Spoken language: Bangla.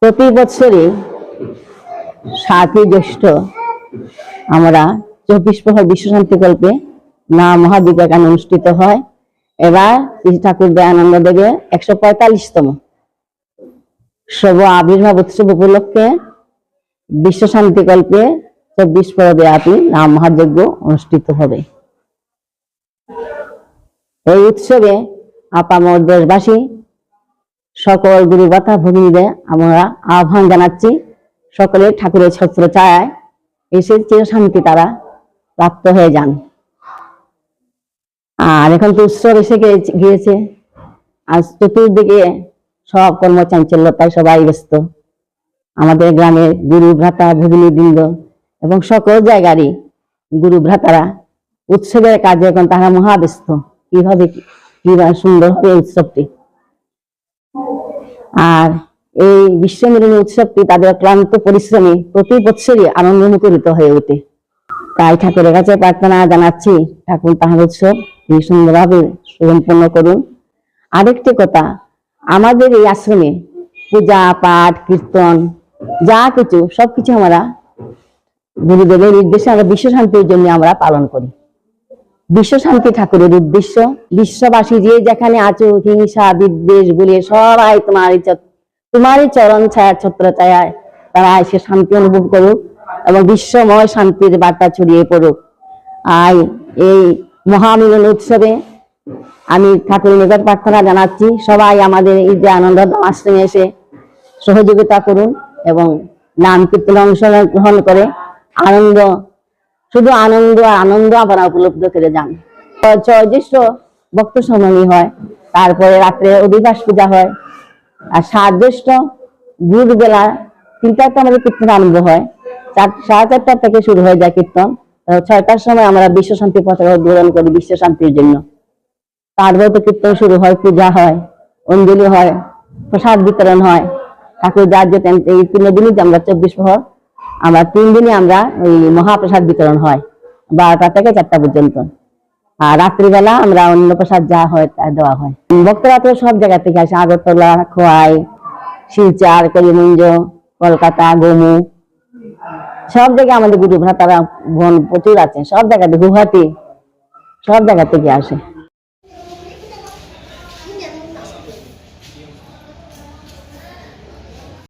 প্রতি বছরই 7ই জ্যৈষ্ঠ আমরা 24 প্রহর বিশ্ব শান্তি কল্পে না মহাযজ্ঞ গান অনুষ্ঠিত হয়। এবার শ্রী ঠাকুর দয়ানন্দ দেবের 145তম শুভ আবির্ভাব উৎসব উপলক্ষে বিশ্ব শান্তি কল্পে 24 প্রহর ব্যাপী নাম মহাযজ্ঞ অনুষ্ঠিত হবে। এই উৎসবে আপামর দেশবাসী সকল গুরু বাতা ভগিনীদের আমরা আহ্বান জানাচ্ছি, সকলে ঠাকুরের ছত্র ছায়ায় এসে চির শান্তি তারা প্রাপ্ত হয়ে যান। আর এখন তো উৎসব এসে গিয়েছে, আজ চতুর্দিকে সব কর্মচাঞ্চল্যতায় সবাই ব্যস্ত। আমাদের গ্রামের গুরু ভ্রাতা ভগিনী বৃন্দ এবং সকল জায়গারই গুরু ভ্রাতারা উৎসবের কাজে এখন তারা মহাব্যস্ত। কিভাবে সুন্দর হবে উৎসবটি। আর এই বিশ্ব মিলনী উৎসবটি তাদের ক্লান্ত পরিশ্রমে প্রতি বছরই আনন্দমুখরিত হয়ে ওঠে। তাই ঠাকুরের কাছে প্রার্থনা জানাচ্ছি, ঠাকুর তাহার উৎসব সুন্দরভাবে সম্পন্ন করুন। আরেকটি কথা, আমাদের এই আশ্রমে পূজা পাঠ কীর্তন যা কিছু সবকিছু আমরা গুরুদেবের নির্দেশে আমরা বিশ্ব শান্তির জন্য আমরা পালন করি। বিশ্ব শান্তি ঠাকুরের উদ্দেশ্য, বিশ্ববাসী যে যেখানে আছো হিংসা বিদ্বেষ বলে সবাই তোমারই চরণ ছায়া ছত্র ছায়ায় তারা এসে শান্তি অনুভব করুক এবং বিশ্বময় শান্তির বার্তা ছড়িয়ে পড়ুক। আর এই মহামিলন উৎসবে আমি ঠাকুরের নিকট প্রার্থনা জানাচ্ছি, সবাই আমাদের এই যে আনন্দ আশ্রমে এসে সহযোগিতা করুন এবং নাম কীর্তন অংশগ্রহণ করে আনন্দ, শুধু আনন্দ আনন্দ আপনারা উপলব্ধ করে যান। 6 জ্যৈষ্ঠ ভক্ত সমানী হয়, তারপরে রাত্রে অধিবাস পূজা হয়, আর 7 জ্যৈষ্ঠ ভোরবেলা 3টায় আমাদের কীর্তন আরম্ভ হয়, 4:30 থেকে শুরু হয়ে যায় কীর্তন। 6টার সময় আমরা বিশ্ব শান্তি পতাকা উদ্বোধন করি বিশ্ব শান্তির জন্য। তারপরে তো কীর্তন শুরু হয়, পূজা হয়, অঞ্জলি হয়, প্রসাদ বিতরণ হয়। ঠাকুর যার যে এই 3 দিনই আমরা 24 প্রহর আমরা 3 দিনই আমরা ওই মহাপ্রসাদ বিতরণ হয় 12টা থেকে 4টা পর্যন্ত। আর রাত্রিবেলা আমরা অন্য প্রসাদ যা হয় তা দেওয়া হয়। ভক্তরা তো সব জায়গা থেকে আসে, আগরতলা, খোয়াই, শিলচর, করিমগঞ্জ, কলকাতা, গোমু, সব জায়গায় আমাদের গুরু ভ্রাতারা প্রচুর আছে, সব জায়গাতে, গুয়াহাটি, সব জায়গা থেকে আসে।